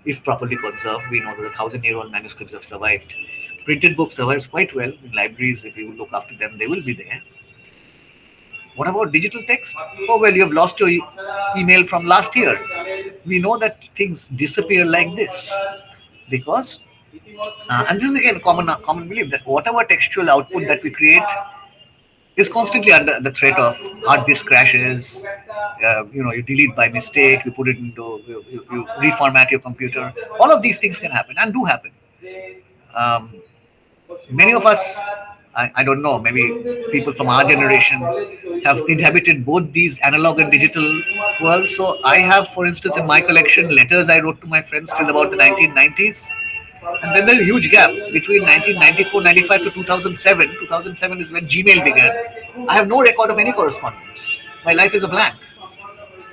If properly conserved, we know that 1,000-year-old manuscripts have survived. Printed book survives quite well in libraries. If you look after them, they will be there. What about digital text? Oh, well, you have lost your email from last year. We know that things disappear like this because, and this is again common belief that whatever textual output that we create is constantly under the threat of hard disk crashes. You delete by mistake, you put it into, you reformat your computer. All of these things can happen and do happen. Many of us, I don't know, maybe people from our generation have inhabited both these analog and digital worlds. So I have, for instance, in my collection, letters I wrote to my friends till about the 1990s. And then there's a huge gap between 1994, 95 to 2007. 2007 is when Gmail began. I have no record of any correspondence. My life is a blank.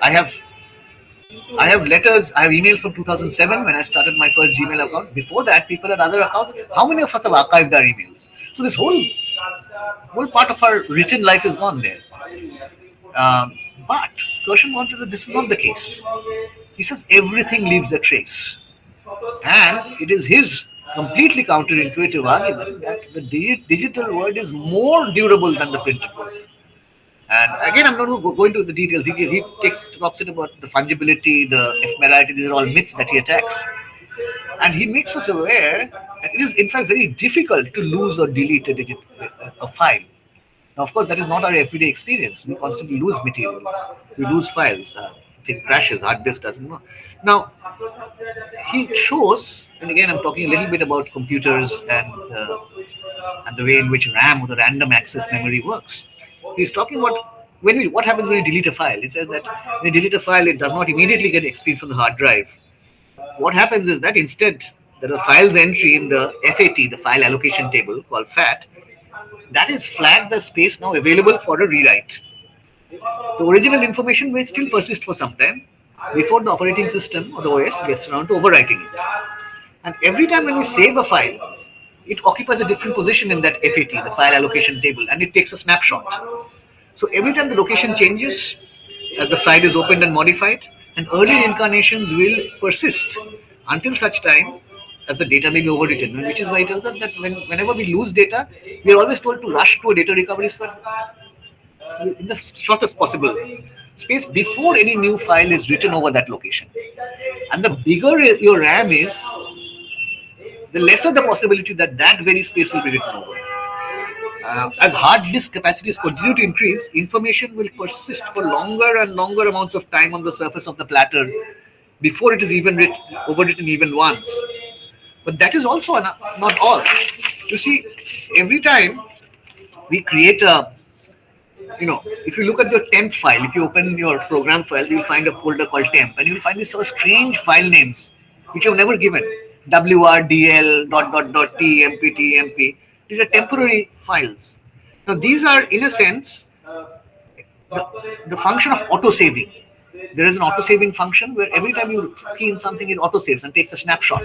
I have letters, I have emails from 2007 when I started my first Gmail account. Before that, people had other accounts. How many of us have archived our emails? So this whole part of our written life is gone there. But Kirshenbaum says that this is not the case. He says everything leaves a trace. And it is his completely counterintuitive argument that the digital world is more durable than the printed world. And again, I'm not going to go into the details. He talks about the fungibility, the ephemerality. These are all myths that he attacks. And he makes us aware that it is, in fact, very difficult to lose or delete a file. Now, of course, that is not our everyday experience. We constantly lose material. We lose files. Thing crashes, hard disk doesn't know. Now, he shows, and again, I'm talking a little bit about computers and the way in which RAM or the random access memory works. He's talking about what happens when you delete a file. It says that when you delete a file, it does not immediately get expunged from the hard drive. What happens is that instead, there are files entry in the FAT, the file allocation table called FAT, that is flagged as space now available for a rewrite. The original information may still persist for some time before the operating system or the OS gets around to overwriting it. And every time when we save a file, it occupies a different position in that FAT, the file allocation table, and it takes a snapshot. So every time the location changes, as the file is opened and modified, and earlier incarnations will persist until such time as the data may be overwritten, which is why it tells us that whenever we lose data, we are always told to rush to a data recovery spot in the shortest possible space before any new file is written over that location. And the bigger your RAM is, the lesser the possibility that that very space will be written over. As hard disk capacities continue to increase, information will persist for longer and longer amounts of time on the surface of the platter before it is even overwritten even once. But that is also not all. You see, every time we create if you look at your temp file, if you open your program file, you'll find a folder called temp, and you'll find these sort of strange file names which you've never given. WRDL dot dot dot TMP TMP. These are temporary files. Now these are, in a sense, the function of auto saving. There is an auto saving function where every time you key in something, it auto saves and takes a snapshot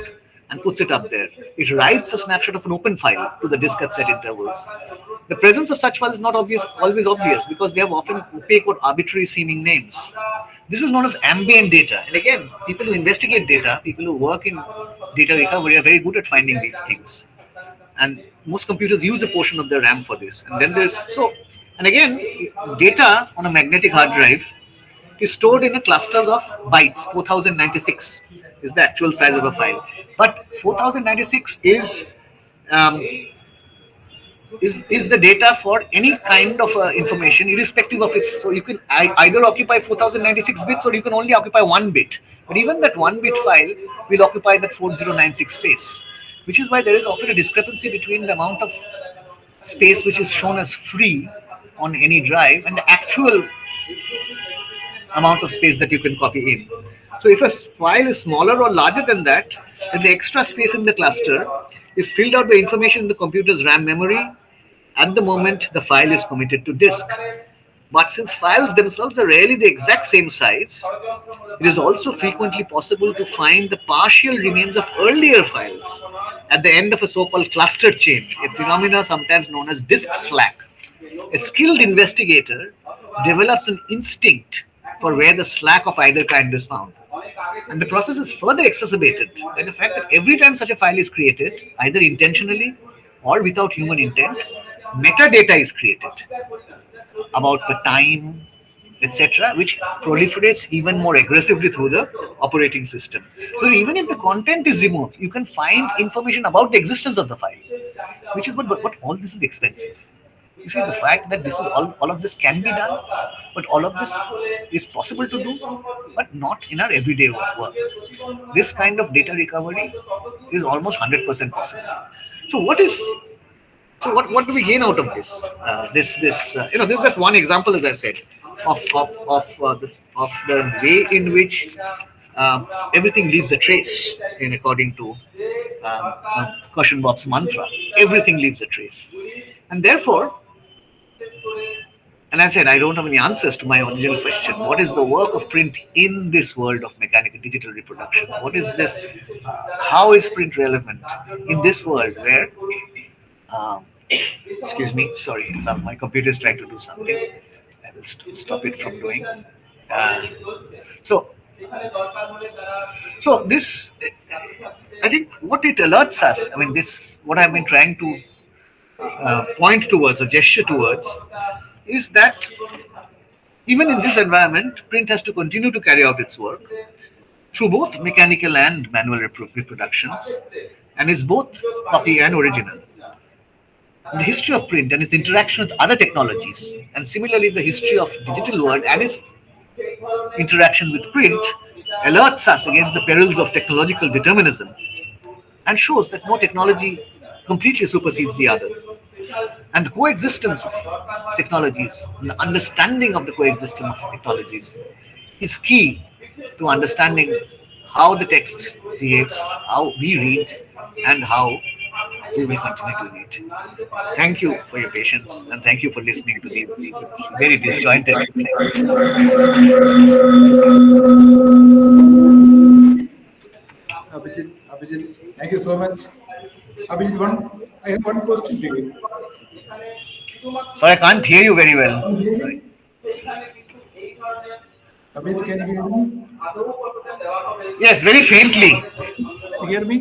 and puts it up there. It writes a snapshot of an open file to the disk at set intervals. The presence of such files is not always obvious because they have often opaque or arbitrary seeming names. This is known as ambient data. And again, people who investigate data, people who work in data recovery are very good at finding these things. And most computers use a portion of their RAM for this. And then and again, data on a magnetic hard drive is stored in a clusters of bytes. 4096 is the actual size of a file. But 4096 is the data for any kind of information, irrespective of its. So you can either occupy 4096 bits or you can only occupy 1 bit. But even that 1 bit file will occupy that 4096 space, which is why there is often a discrepancy between the amount of space which is shown as free on any drive and the actual amount of space that you can copy in. So if a file is smaller or larger than that, then the extra space in the cluster is filled out by information in the computer's RAM memory at the moment the file is committed to disk. But since files themselves are rarely the exact same size, it is also frequently possible to find the partial remains of earlier files at the end of a so-called cluster chain, a phenomena sometimes known as disk slack. A skilled investigator develops an instinct for where the slack of either kind is found. And the process is further exacerbated by the fact that every time such a file is created, either intentionally or without human intent, metadata is created about the time, etc., which proliferates even more aggressively through the operating system. So even if the content is removed, you can find information about the existence of the file, which is what all this is expensive. You see, the fact that this is all of this can be done, but all of this is possible to do, but not in our everyday work. This kind of data recovery is almost 100% possible. So what do we gain out of this? This is just one example, as I said, of the way in which everything leaves a trace. According to Kirschenbaum's mantra, everything leaves a trace, and therefore. And I said, I don't have any answers to my original question. What is the work of print in this world of mechanical digital reproduction? What is this? How is print relevant in this world where, excuse me, sorry, my computer is trying to do something. I will stop it from doing. So this, I think what it alerts us, what I've been trying to point towards or gesture towards is that even in this environment, print has to continue to carry out its work through both mechanical and manual reproductions, and is both copy and original. The history of print and its interaction with other technologies, and similarly the history of digital world and its interaction with print, alerts us against the perils of technological determinism and shows that no technology completely supersedes the other. and the coexistence of technologies, and the understanding of the coexistence of technologies is key to understanding how the text behaves, how we read, and how we will continue to read. Thank you for your patience and thank you for listening to these very disjointed reflections. Abhijit, thank you so much. Abhijit, I have one question to you. Sorry, I can't hear you very well. Can you hear Sorry. me? Abhijit, can you hear me? Yes, very faintly. You hear me?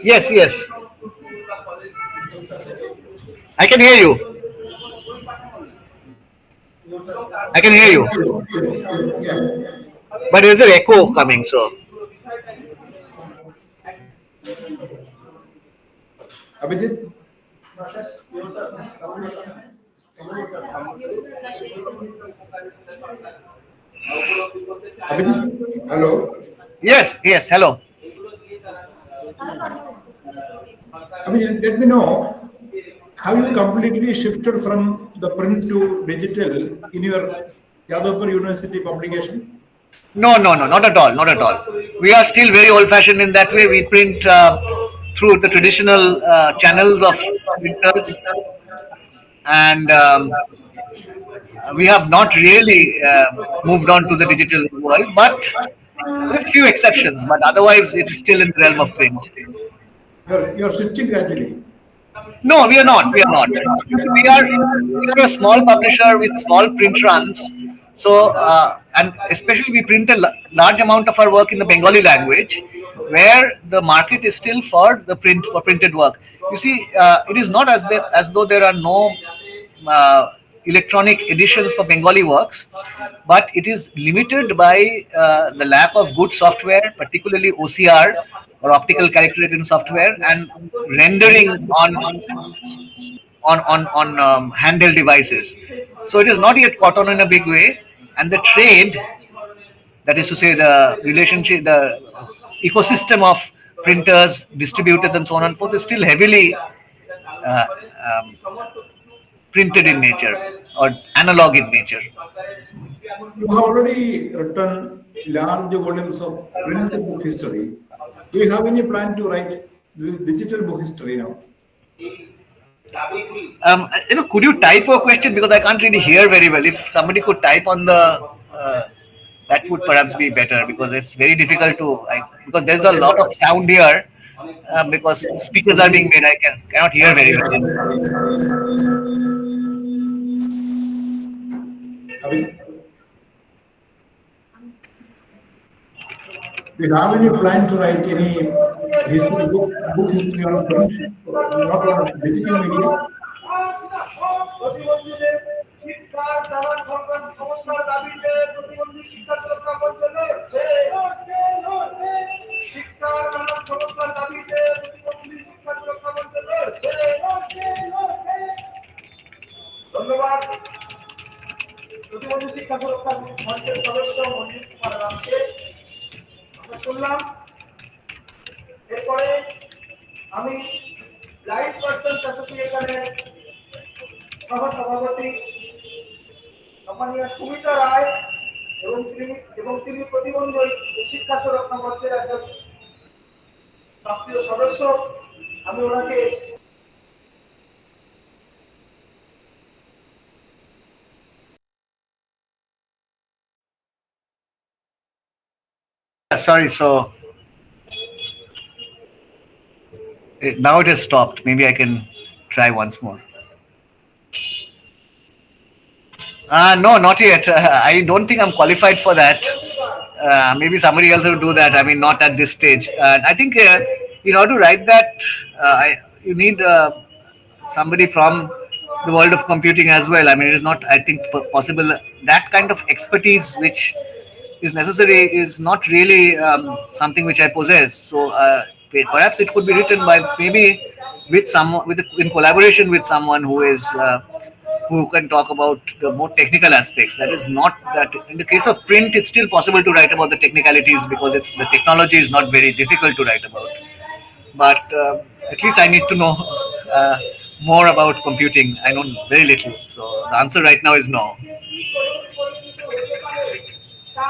Yes, yes. I can hear you. I can hear you. Yeah. But there's an echo coming, so. Abhijit, Abhijit, hello. Yes, yes, hello. Abhijit, let me know, have you completely shifted from the print to digital in your Yadavpur University publication? No, no, no, not at all, not at all. We are still very old fashioned in that way. We print through the traditional channels of printers, and we have not really moved on to the digital world, but with few exceptions. But otherwise, it is still in the realm of print. You're shifting gradually. No, we are not. We are not. We are a small publisher with small print runs. So and especially we print a large amount of our work in the Bengali language, where the market is still for the printed work. You see, it is not as though there are no electronic editions for Bengali works, but it is limited by the lack of good software, particularly OCR or optical character recognition software, and rendering on handheld devices. So it is not yet caught on in a big way, and the trade, that is to say, the relationship, the ecosystem of printers, distributors, and so on and forth, is still heavily uh, um, printed in nature or analog in nature. You have already written large volumes of print book history. Do you have any plan to write digital book history now? Could you type a question because I can't really hear very well? If somebody could type on the, that would perhaps be better because it's very difficult to. Because there's a lot of sound here. Because speakers are being made, I cannot hear very well. Abhi, do you have any plan to write any book history on print, not on digital media? প্রতিবন্ধীদের শিক্ষার দাবার সংস্কার দাবিতে প্রতিবন্ধী শিক্ষা সুরক্ষা মঞ্চ লড়ছে শিক্ষার দাবার সংস্কার দাবিতে প্রতিবন্ধী শিক্ষা সুরক্ষা মঞ্চ লড়ছে ধন্যবাদ প্রতিবন্ধী শিক্ষা সুরক্ষা মঞ্চের সদস্য মঞ্জুর কুমার রামকে আমরা শুনলাম। এরপরে আমি লাইভ পার্সন অ্যাসোসিয়েশনের সভাপতি সম্মানীয় সুমিতা রায় এবং তিনি প্রতিবন্ধী শিক্ষা সুরক্ষা মঞ্চের একজন সক্রিয় সদস্য। আমি ওনাকে Sorry, so now it has stopped. Maybe I can try once more. No, not yet. I don't think I'm qualified for that. Maybe somebody else will do that. I mean, not at this stage. I think in order to write that, you need somebody from the world of computing as well. I mean, it is not, I think, possible. That kind of expertise which is necessary is not really something which I possess. So perhaps it could be written by maybe with someone, in collaboration with someone who is. Who can talk about the more technical aspects. That is not that in the case of print, it's still possible to write about the technicalities because the technology is not very difficult to write about. But at least I need to know more about computing. I know very little. So the answer right now is no. যে কি করে পরিচিত হতে পারে তা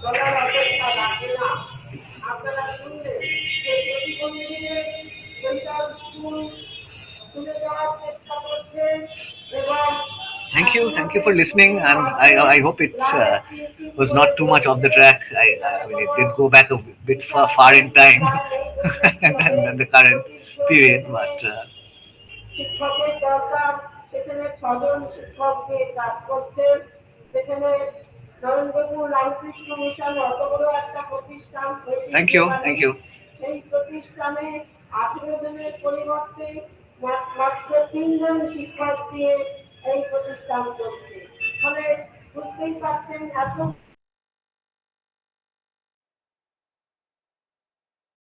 বলার অপেক্ষা রাখে না। আপনারা শুনলেন যে প্রতিবন্ধীদের মেন্টাল স্কুল খুলে দেওয়ার চেষ্টা করছে এবং Thank you for listening, and I hope it was not too much off the track. I mean, it did go back a bit far in time than the current period, but শিক্ষকের দরকার, সেখানে ৬ জন শিক্ষক দিয়ে কাজ করছে, সেখানে Narendrapur Ramakrishna mission অত বড় একটা প্রতিষ্ঠান তৈরি thank হতে you, পারে। thank you. সেই প্রতিষ্ঠানে ১৮ জনের পরিবর্তে মাত্র ৩ জন শিক্ষক দিয়ে এই প্রতিষ্ঠান চলছে। ফলে বুঝতেই পারছেন এত